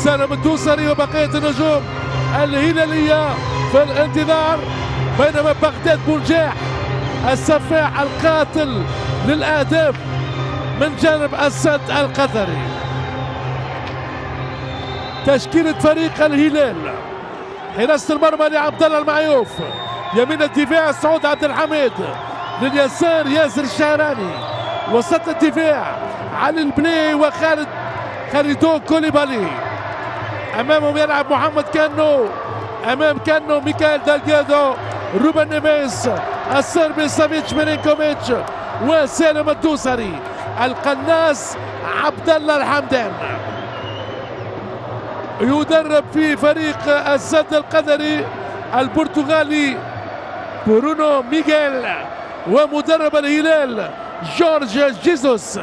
سالم الدوسري وبقية النجوم الهلالية في الانتظار، بينما بغداد بولجاح السفاح القاتل للأهداف من جانب السد القطري. تشكيلة فريق الهلال: حراسة المرمى لعبد الله المعيوف، يمين الدفاع سعود عبد الحميد، لليسار ياسر الشهراني، وسط الدفاع علي البلي وخالد خالدو كوليبالي، امامهم يلعب محمد كانو، امام كانو ميكائيل دالجادو، روبن نيفيس، الصربي سافيتش ميلينكوفيتش، وسالم الدوسري، القناص عبد الله الحمدان. يدرب في فريق السد القطري البرتغالي برونو ميغيل، ومدرب الهلال جورج جيسوس.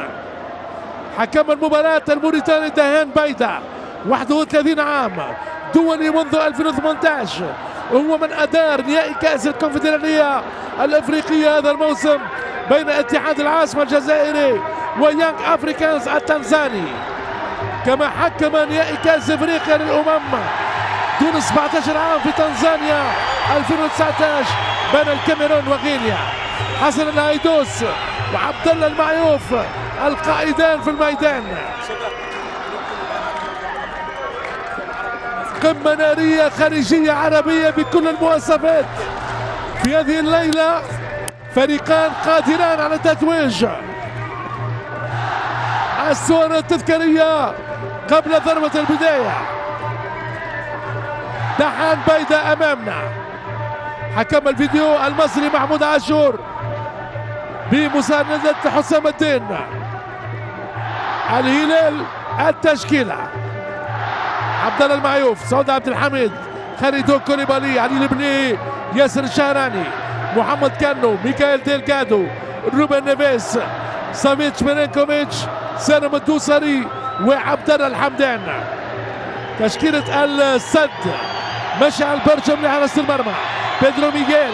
حكم المباراة الموريتاني دهان بيدا، 31 عام، دولي منذ 2018، وهو من أدار نهائي كأس الكونفدرالية الأفريقية هذا الموسم بين اتحاد العاصمة الجزائري ويانغ أفريكانز التنزاني، كما حكم نهائي كأس أفريقيا للأمم دون 17 عام في تنزانيا 2019 بين الكاميرون وغينيا. حسن الهيدوس وعبد الله المعيوف القائدان في الميدان. قمة نارية خارجية عربية بكل المواصفات. في هذه الليلة فريقان قادران على تتويج الصور التذكارية قبل ضربة البداية. دحان بيدا أمامنا، حكم الفيديو المصري محمود عاشور بمساندة حسام الدين. الهلال التشكيلة: عبد الله المعيوف، سعود عبد الحميد، خالدو كوليبالي، علي البني، ياسر الشهراني، محمد كانو، ميكائيل ديلغادو، روبن نيفيس، سافيتش ميلينكوفيتش، سالم الدوسري، وعبد الله الحمدان. تشكيلة السد: مشعل برجم لحراسة المرمى، بيدرو ميغيل،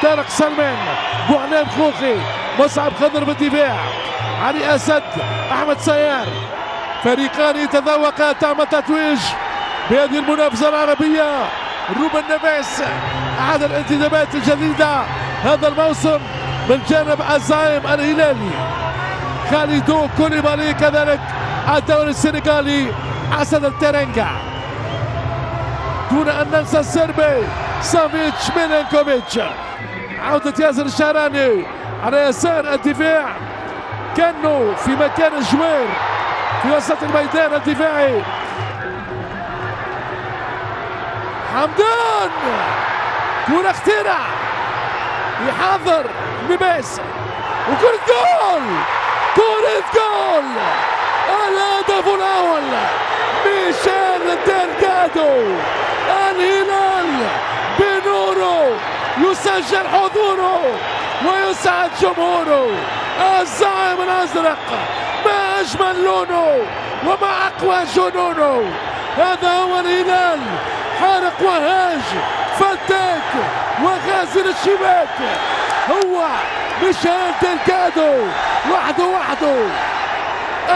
طارق سلمان، بوعنام خوخي، مصعب خضر بالدفاع، علي اسد، احمد سيار. فريقان يتذوقا طعم التتويج بهذه المنافسة العربية. روبن نيفيس احد الانتدابات الجديدة هذا الموسم من جانب الزعيم الهلالي. خالدو كوليبالي كذلك الدوري السنغالي اسد الترنجا. دون ان ننسى السربي سافيتش ميلينكوفيتش. عودة ياسر الشهراني على يسار الدفاع، كانو في مكان الجوير في وسط الميدان الدفاعي. حمدان، كرة اختراع، يحضر نيفيس، وكرة جول، كرة جول. الهدف الأول ميشيل ديلغادو. الهلال بنوره يسجل حضوره ويسعد جمهوره. الزعيم الأزرق ما أجمل لونه وما أقوى جنونه. هذا هو الهلال، حارق وهاج، فتاك وغازل الشباك. هو ميشيل ديلغادو وحده.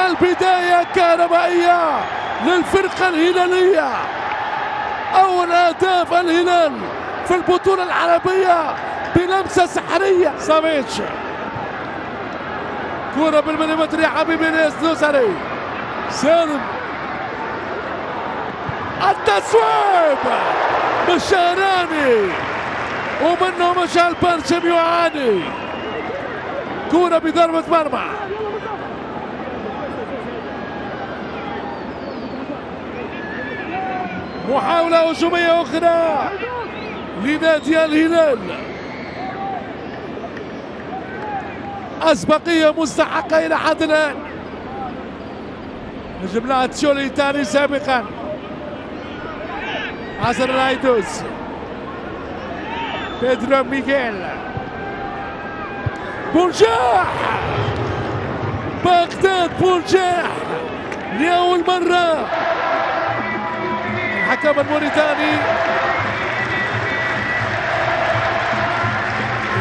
البداية كهربائية للفرقة الهلالية. أول أهداف الهلال في البطولة العربية بلمسة سحرية. سافيتش، كرة بالمليمتر يا حبيبي الدوسري. سالم، التصويب بالشهراني، ومنه مشعل برشم يعاني. كرة بضربة مرمى. محاولة هجومية أخرى لنادي الهلال. أسبقية مستحقة إلى حد الآن. نجم لها تشولي تاني سابقا. حسن الهيدوس، بيدرو ميغيل، بولجاح، بغداد بولجاح لأول مرة. الحكم الموريتاني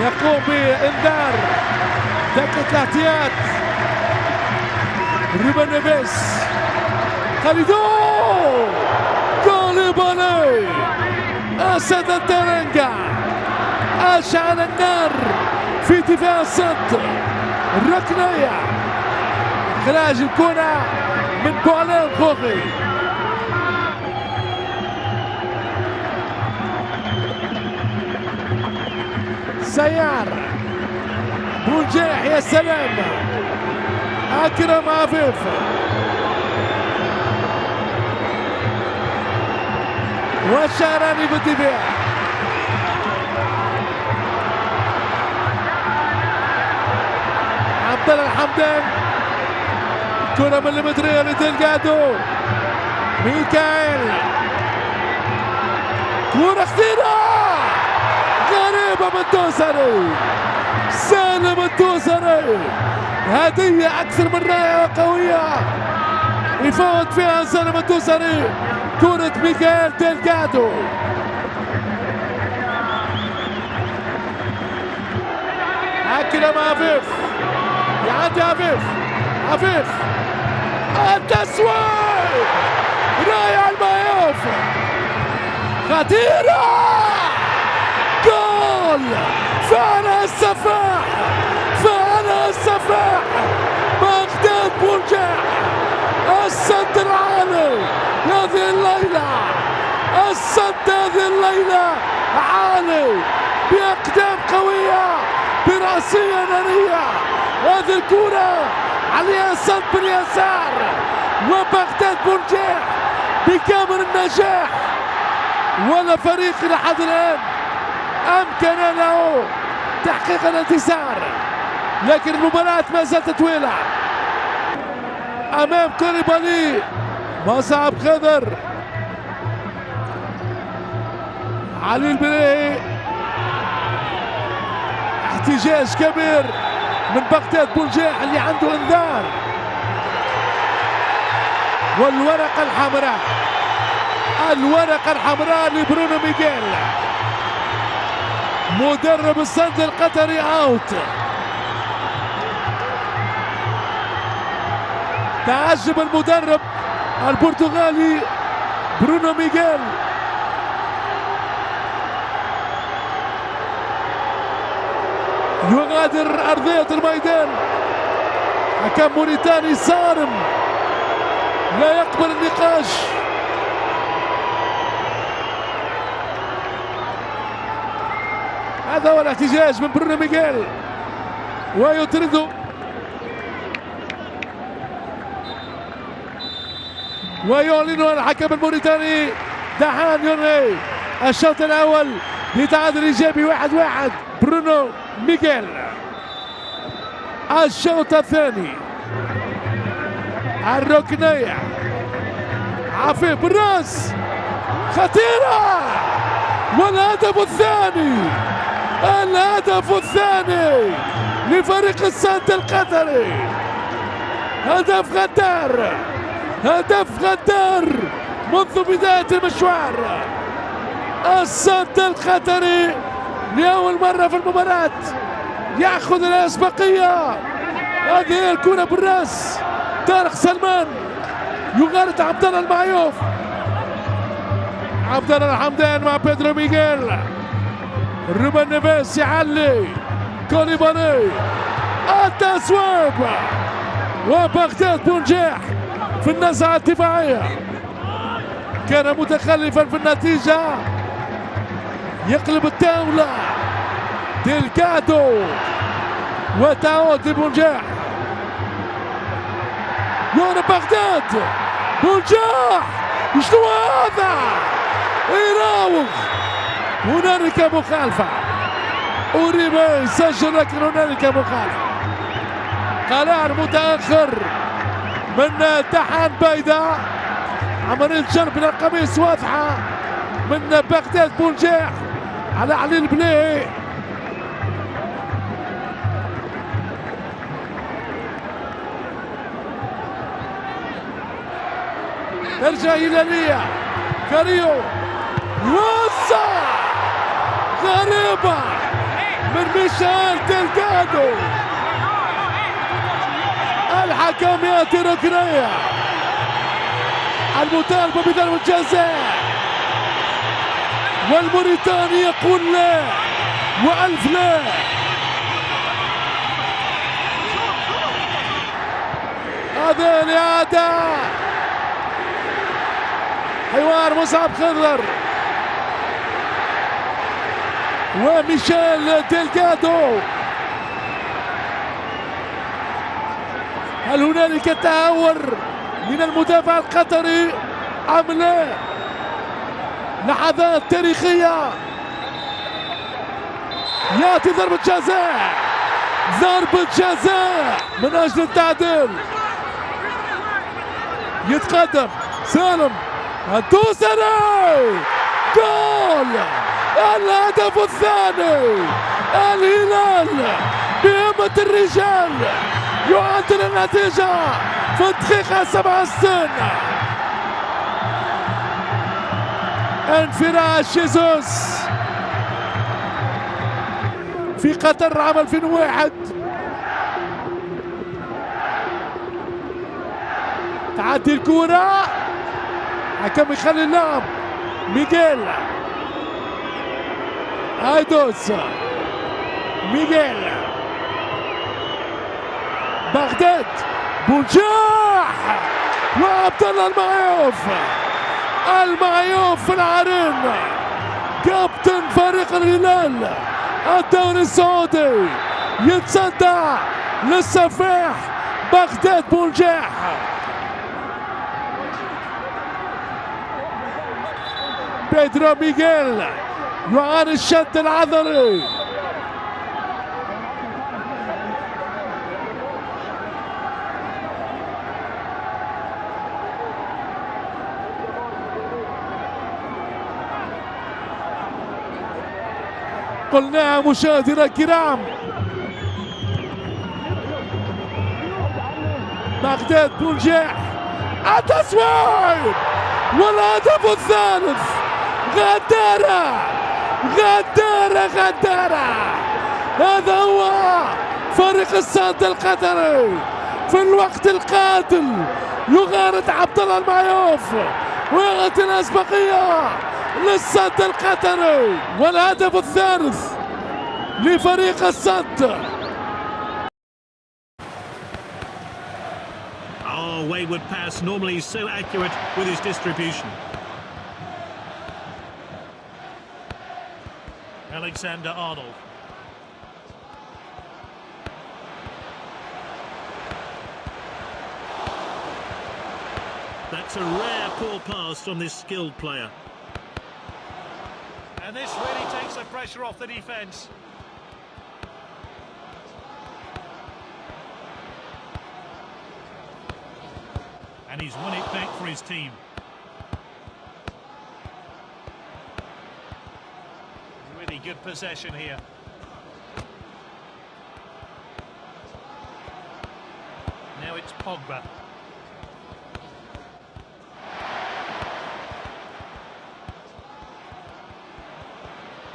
يقوم بإنذار دقة الاحتياط. روبن نيفيس خالدو كوليبالي أسد الترنجة أشعل النار في دفاع الصد. الركنية إخراج الكرة من بوعلان خوخي. سيار بونجاح يا سلام. أكرم عفيف والشعراني بالدفاع. عبد الله الحمدان كرة مليمترية لدلجادو. ميكائيل كرة خطيرة غريبة من الدوسري. سالم الدوسري هدية أكثر من رائعة وقوية يفوت فيها سالم الدوسري. كرة ميكائيل دلجادو. أكرم عفيف يعدي عفيف التسويق رايع المايوف خطيرة. جول فعلها السفاح بغداد بونجاح. الصد العالي هذه الليلة. الصد هذه الليلة عالي بأقدام قوية برأسية نارية. هذه الكرة عليها صد باليسار وبغداد بونجاح بكامل النجاح. ولا فريق لحد الآن أمكن له تحقيق الانتصار، لكن المباراة ما زالت طويلة أمام كوليبالي. مصعب خضر علي البلاهي. احتجاج كبير من بغداد بونجاح اللي عنده انذار. والورقة الحمراء لبرونو ميغيل مدرب الصد القطري اوت. تعجب المدرب البرتغالي برونو ميغيل. يغادر أرضية الميدان. حكم موريتاني صارم لا يقبل النقاش. هذا هو الاحتجاج من برونو ميغيل ويطرده. ويعلن الحكم الموريتاني دحان يوني الشوط الأول بتعادل إيجابي 1-1. برونو ميغيل. الشوط الثاني الركنية عفيف بالراس خطيرة. والهدف الثاني لفريق الصد القطري. هدف غدار منذ بداية المشوار. الصد القطري لأول مرة في المباراة يأخذ الأسبقية. هذه هي الكرة بالراس. طارق سلمان يغالط عبد الله المعيوف. عبد الله الحمدان مع بيدرو ميغيل. روبن نيفيز يعلي. كوليبالي التسويق وبغداد بونجاح في النزعة الدفاعية كان متخلفا في النتيجة. يقلب الطاولة ديلكادو وتعود لبونجاح. يورا بغداد بونجاح. شنو هذا؟ يراوغ. هنالك مخالفة. أوريبي يسجل لكن هنالك مخالفة. قرار متأخر من دحان بيدا. عملية جلب إلى القميص واضحة من بغداد بونجاح على علي البلاهي. ترجع هلالية. كاريو وسع غريبة من ميشيل ديلجادو. الحكم يأتي ركنية. المطالبة بضربة جزاء، والموريتاني يقول لا وألف لا. هذا الإعادة، حوار مصعب خضر وميشيل ديلغادو. هل هنالك تهور من المدافع القطري أم لا؟ لحظات تاريخية، يأتي ضربة جزاء، ضربة جزاء من أجل التعديل. يتقدم سالم الدوسري، جول، الهدف الثاني. الهلال بهمة الرجال يعدل النتيجة في الدقيقة 67. انفراد جيسوس في قطر عام 2001. تعدي الكرة، حكم يخلي اللعب. ميغيل ايدوس، ميغيل بغداد، بونجاح وعبد الله المعيوف في العرين، كابتن فريق الهلال الدوري السعودي، يتصدى للسفاح بغداد بونجاح. بيدرو ميغيل يعاني الشد العضلي. قلنا مشاهدينا الكرام، بغداد بونجاح التسويق والهدف الثالث. غدارة غدارة غدارة، هذا هو فريق الصد القطري في الوقت القاتل. يغارد عبد الله المعيوف ويعطي الأسبقية للصد القطري، والهدف الثالث لفريق الصد. Oh, wayward pass, normally so accurate with his distribution. Alexander-Arnold. That's a rare poor pass from this skilled player. And this really takes the pressure off the defence. And he's won it back for his team. Really good possession here. Now it's Pogba.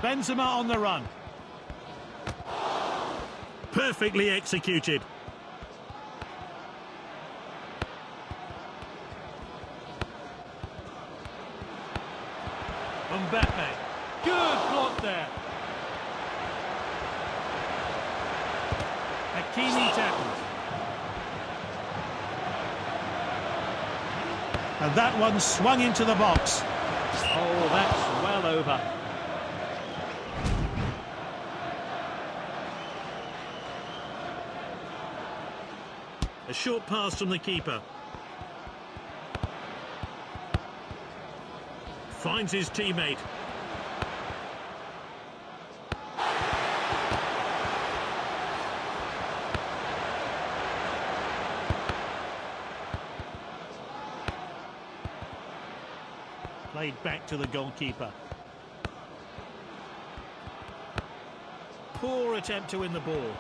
Benzema on the run. Perfectly executed. Mbappe. Good block there. Hakimi tackled. And that one swung into the box. Oh, that's well over. A short pass from the keeper. Finds his teammate. Played back to the goalkeeper. Poor attempt to win the ball.